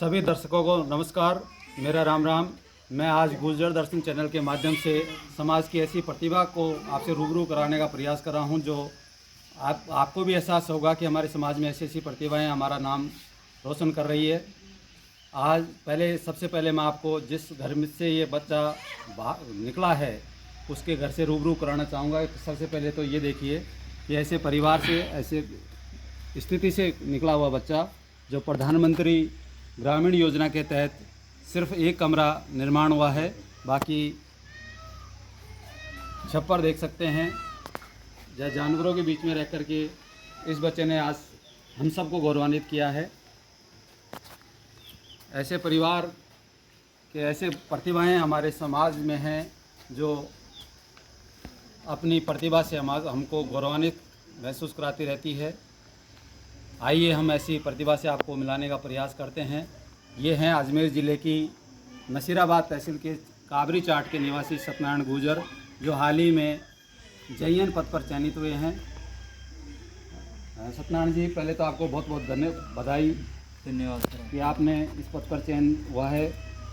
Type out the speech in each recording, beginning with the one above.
सभी दर्शकों को नमस्कार, मेरा राम राम। मैं आज गुर्जर दर्शन चैनल के माध्यम से समाज की ऐसी प्रतिभा को आपसे रूबरू कराने का प्रयास कर रहा हूं जो आपको भी एहसास होगा कि हमारे समाज में ऐसी ऐसी प्रतिभाएं हमारा नाम रोशन कर रही है। आज सबसे पहले मैं आपको जिस घर में से ये बच्चा निकला है उसके घर से रूबरू कराना चाहूँगा। सबसे पहले तो ये देखिए कि ऐसे परिवार से, ऐसे स्थिति से निकला हुआ बच्चा जो प्रधानमंत्री ग्रामीण योजना के तहत सिर्फ एक कमरा निर्माण हुआ है, बाकी छप्पर देख सकते हैं। जहाँ जानवरों के बीच में रह कर के इस बच्चे ने आज हम सबको गौरवान्वित किया है। ऐसे परिवार के ऐसे प्रतिभाएं हमारे समाज में हैं जो अपनी प्रतिभा से हमको गौरवान्वित महसूस कराती रहती है। आइए हम ऐसी प्रतिभा से आपको मिलाने का प्रयास करते हैं। ये हैं अजमेर ज़िले की नसीराबाद तहसील के काबरी चाट के निवासी सत्यनारायण गुर्जर, जो हाल ही में जयन पद पर चयनित हुए हैं। सत्यनारायण जी, पहले तो आपको बहुत बहुत धन्यवाद कि आपने इस पद पर चयन हुआ है।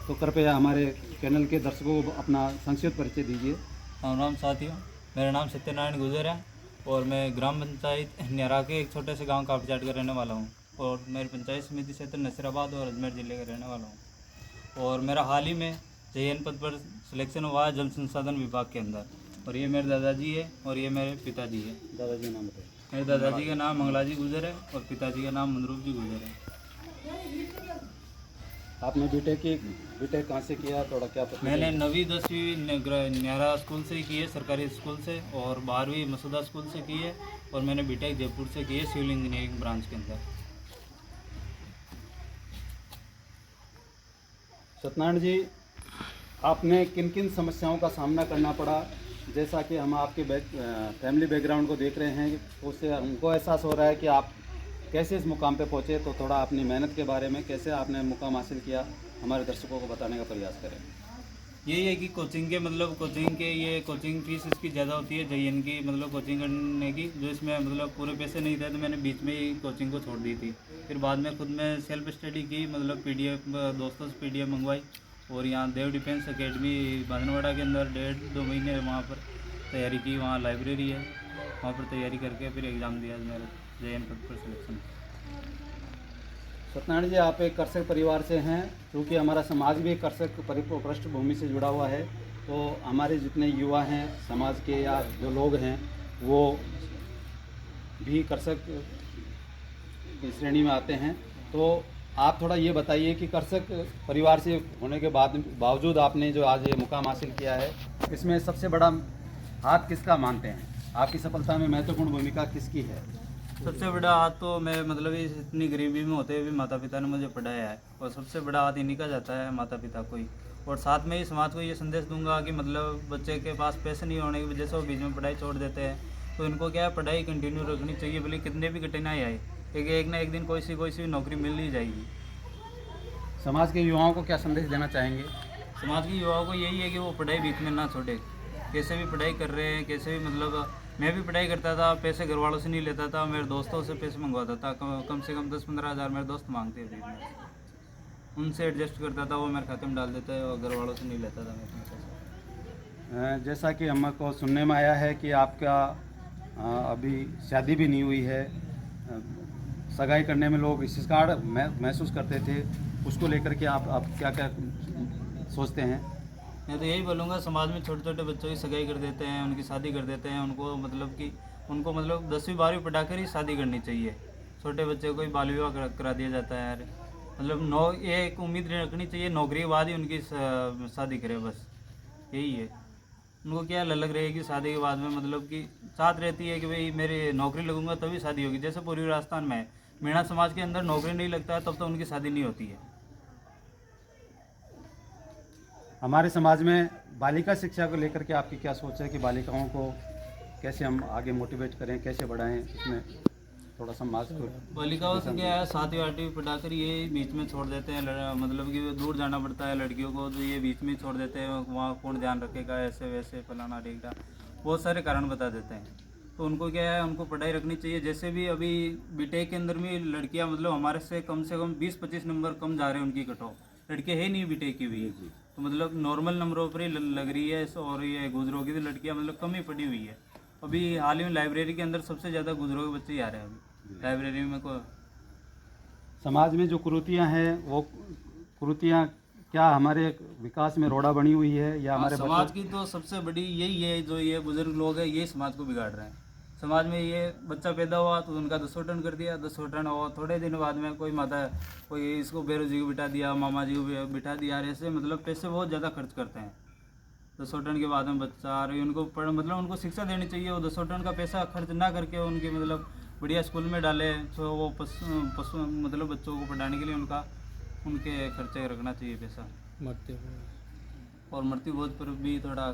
तो कृपया हमारे चैनल के दर्शकों को अपना संक्षिप्त परिचय दीजिए। राम राम साथियों, मेरा नाम सत्यनारायण गुर्जर है और मैं ग्राम पंचायत न्यारा के एक छोटे से गांव काबरीचाट का रहने वाला हूं और मेरी पंचायत समिति क्षेत्र नसीराबाद और अजमेर ज़िले का रहने वाला हूं। और मेरा हाल ही में चयन पद पर सिलेक्शन हुआ है जल संसाधन विभाग के अंदर। और ये मेरे दादाजी है और ये मेरे पिताजी है। दादाजी का नाम बताइए। मेरे दादाजी का नाम मंगलाजी गुर्जर है और पिताजी का नाम मंदरूप जी गुर्जर है। आपने बीटेक कहाँ से किया, थोड़ा क्या पता? मैंने 9वीं 10वीं न्यारा स्कूल से की है, सरकारी स्कूल से, और 12वीं मसूदा स्कूल से की है और मैंने बीटेक जयपुर से की है, सिविल इंजीनियरिंग ब्रांच के अंदर। सत्यनारायण जी, आपने किन किन समस्याओं का सामना करना पड़ा? जैसा कि हम आपके फैमिली बैकग्राउंड को देख रहे हैं, उससे हमको एहसास हो रहा है कि आप कैसे इस मुकाम पे पहुँचे। तो थोड़ा अपनी मेहनत के बारे में, कैसे आपने मुकाम हासिल किया, हमारे दर्शकों को बताने का प्रयास करें। यही है कि कोचिंग फीस इसकी ज़्यादा होती है जयन की, मतलब कोचिंग करने की, जो इसमें मतलब पूरे पैसे नहीं थे तो मैंने बीच में ही कोचिंग को छोड़ दी थी। फिर बाद में खुद में सेल्फ स्टडी की, मतलब PDF दोस्तों से PDF मंगवाई और यहाँ देव डिफेंस अकेडमी बांधनवाड़ा के अंदर 1.5-2 महीने वहाँ पर तैयारी की। वहाँ लाइब्रेरी है, वहाँ पर तैयारी करके फिर एग्ज़ाम दिया मेरा जयन पद पर सिलेक्शन। सत्यनारायण जी, आप एक कृषक परिवार से हैं। क्योंकि हमारा समाज भी एक कृषक पृष्ठभूमि से जुड़ा हुआ है, तो हमारे जितने युवा हैं समाज के या जो लोग हैं वो भी कृषक की श्रेणी में आते हैं। तो आप थोड़ा ये बताइए कि कृषक परिवार से होने के बावजूद आपने जो आज ये मुकाम हासिल किया है, इसमें सबसे बड़ा हाथ किसका मानते हैं? आपकी सफलता में महत्वपूर्ण भूमिका किसकी है? सबसे बड़ा हाथ तो मैं मतलब इतनी गरीबी में होते हुए माता पिता ने मुझे पढ़ाया है और सबसे बड़ा हाथ इन्हीं का जाता है, माता पिता को ही। और साथ में ही समाज को ये संदेश दूंगा कि मतलब बच्चे के पास पैसे नहीं होने की वजह से वो बीच में पढ़ाई छोड़ देते हैं, तो इनको क्या है, पढ़ाई कंटिन्यू रखनी चाहिए, भले कितने भी कठिनाई आए, क्योंकि एक ना एक दिन कोई सी नौकरी मिल ही जाएगी। समाज के युवाओं को क्या संदेश देना चाहेंगे? समाज के युवाओं को यही है कि वो पढ़ाई बीच में ना छोड़े। कैसे भी पढ़ाई कर रहे हैं, कैसे भी, मतलब मैं भी पढ़ाई करता था, पैसे घर वालों से नहीं लेता था, मेरे दोस्तों से पैसे मंगवाता था। कम से कम 10-15 हज़ार मेरे दोस्त मांगते थे, उनसे एडजस्ट करता था, वो मेरे खाते में डाल देते और घर वालों से नहीं लेता था मैं पैसे। जैसा कि हमको सुनने में आया है कि आपका अभी शादी भी नहीं हुई है, सगाई करने में लोग हिचकिचाहट महसूस करते थे, उसको लेकर के आप क्या क्या सोचते हैं? मैं तो यही बोलूँगा, समाज में छोटे छोटे बच्चों की सगाई कर देते हैं, उनकी शादी कर देते हैं, उनको मतलब 10वीं 12वीं पढ़ाकर ही शादी करनी चाहिए। छोटे बच्चे को ही बाल विवाह करा दिया जाता है यार। मतलब ये एक उम्मीद रखनी चाहिए, नौकरी के बाद ही उनकी शादी करे, बस यही है। उनको क्या ललक रहेगी शादी के बाद में, मतलब कि चाहत रहती है कि भाई मेरी नौकरी लगूंगा तभी शादी होगी। जैसे पूर्वी राजस्थान में मीणा समाज के अंदर नौकरी नहीं लगता है तब तो उनकी शादी नहीं होती है। हमारे समाज में बालिका शिक्षा को लेकर के आपकी क्या सोच है कि बालिकाओं को कैसे हम आगे मोटिवेट करें, कैसे बढ़ाएं? इसमें थोड़ा समाज को बालिकाओं से क्या है, 7वीं 8वीं पढ़ाकर ये बीच में छोड़ देते हैं, मतलब कि दूर जाना पड़ता है लड़कियों को, तो ये बीच में छोड़ देते हैं। वहाँ कौन ध्यान रखेगा, ऐसे वैसे फलाना ढेकड़ा, बहुत सारे कारण बता देते हैं। तो उनको क्या है, उनको पढ़ाई रखनी चाहिए। जैसे भी अभी बीटेक के अंदर में लड़कियां मतलब हमारे से कम 20-25 नंबर कम जा रहे हैं उनकी कट ऑफ। लड़के है नहीं बीटेक की भी, तो मतलब नॉर्मल नंबरों पर ही लग रही है। और ये गुजरों की तो लड़कियां मतलब कम ही पढ़ी हुई है। अभी हाल ही में लाइब्रेरी के अंदर सबसे ज़्यादा गुजरों के बच्चे ही आ रहे हैं अभी लाइब्रेरी में। को समाज में जो कुरीतियाँ हैं वो कुरीतियाँ क्या हमारे विकास में रोड़ा बनी हुई है या हमारे समाज की तो सबसे बड़ी यही है, जो ये बुजुर्ग लोग हैं ये समाज को बिगाड़ रहे हैं। समाज में ये बच्चा पैदा हुआ तो उनका 10 टन कर दिया, 10 टन हुआ, थोड़े दिन बाद में कोई माता कोई इसको बेरो जी को बिठा दिया, मामा जी को बिठा दिया, ऐसे मतलब पैसे बहुत ज़्यादा खर्च करते हैं। 10 टन के बाद में बच्चा आ रही, उनको मतलब उनको शिक्षा देनी चाहिए। वो 10 टन का पैसा खर्च ना करके उनकी मतलब बढ़िया स्कूल में डाले, तो वो पशु मतलब बच्चों को पढ़ाने के लिए उनके खर्चे रखना चाहिए पैसा। और मृत्यु बहुत पर भी थोड़ा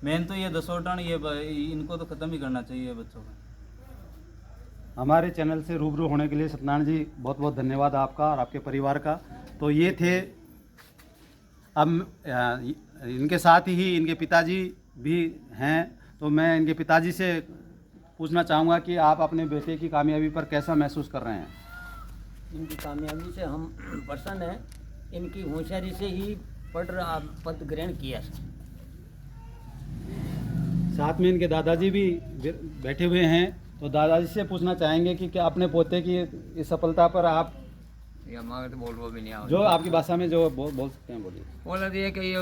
मेन तो ये 10 टन ये इनको तो ख़त्म ही करना चाहिए बच्चों का। हमारे चैनल से रूबरू होने के लिए सत्यनारायण जी बहुत बहुत धन्यवाद आपका और आपके परिवार का। तो ये थे, अब इनके साथ ही इनके पिताजी भी हैं, तो मैं इनके पिताजी से पूछना चाहूँगा कि आप अपने बेटे की कामयाबी पर कैसा महसूस कर रहे हैं। इनकी कामयाबी से हम प्रसन्न हैं। इनकी होशियारी से ही पद ग्रहण किया। साथ में इनके दादाजी भी बैठे हुए हैं, तो दादाजी से पूछना चाहेंगे कि क्या अपने पोते की इस सफलता पर आप हमारे तो बोलबो भी नहीं आ जो आपकी भाषा में जो बोल सकते हैं बोलिए। बोला दिया कि ये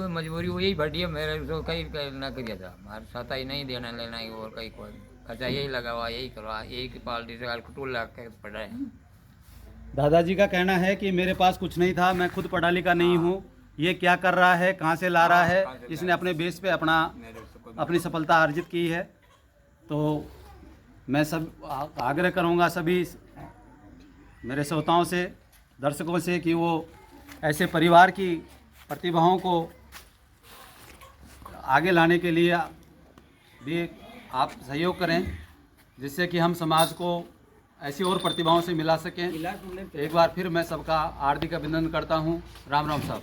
मजबूरी हुई बढ़िया मेरे तो कहीं ना किया था हमारे साथ ही नहीं देना लेना ही और कहीं कोई अच्छा यही लगा हुआ यही करवा यही की पार्टी से टूल लगा के पढ़ाए। दादाजी का कहना है कि मेरे पास कुछ नहीं था, मैं खुद पढ़ा लिखा नहीं हूँ, ये क्या कर रहा है, कहाँ से ला रहा है, इसने अपने बेस पे अपनी सफलता अर्जित की है। तो मैं सब आग्रह करूँगा सभी मेरे श्रोताओं से, दर्शकों से कि वो ऐसे परिवार की प्रतिभाओं को आगे लाने के लिए भी आप सहयोग करें, जिससे कि हम समाज को ऐसी और प्रतिभाओं से मिला सकें। एक बार फिर मैं सबका हार्दिक अभिनंदन करता हूँ। राम राम साहब।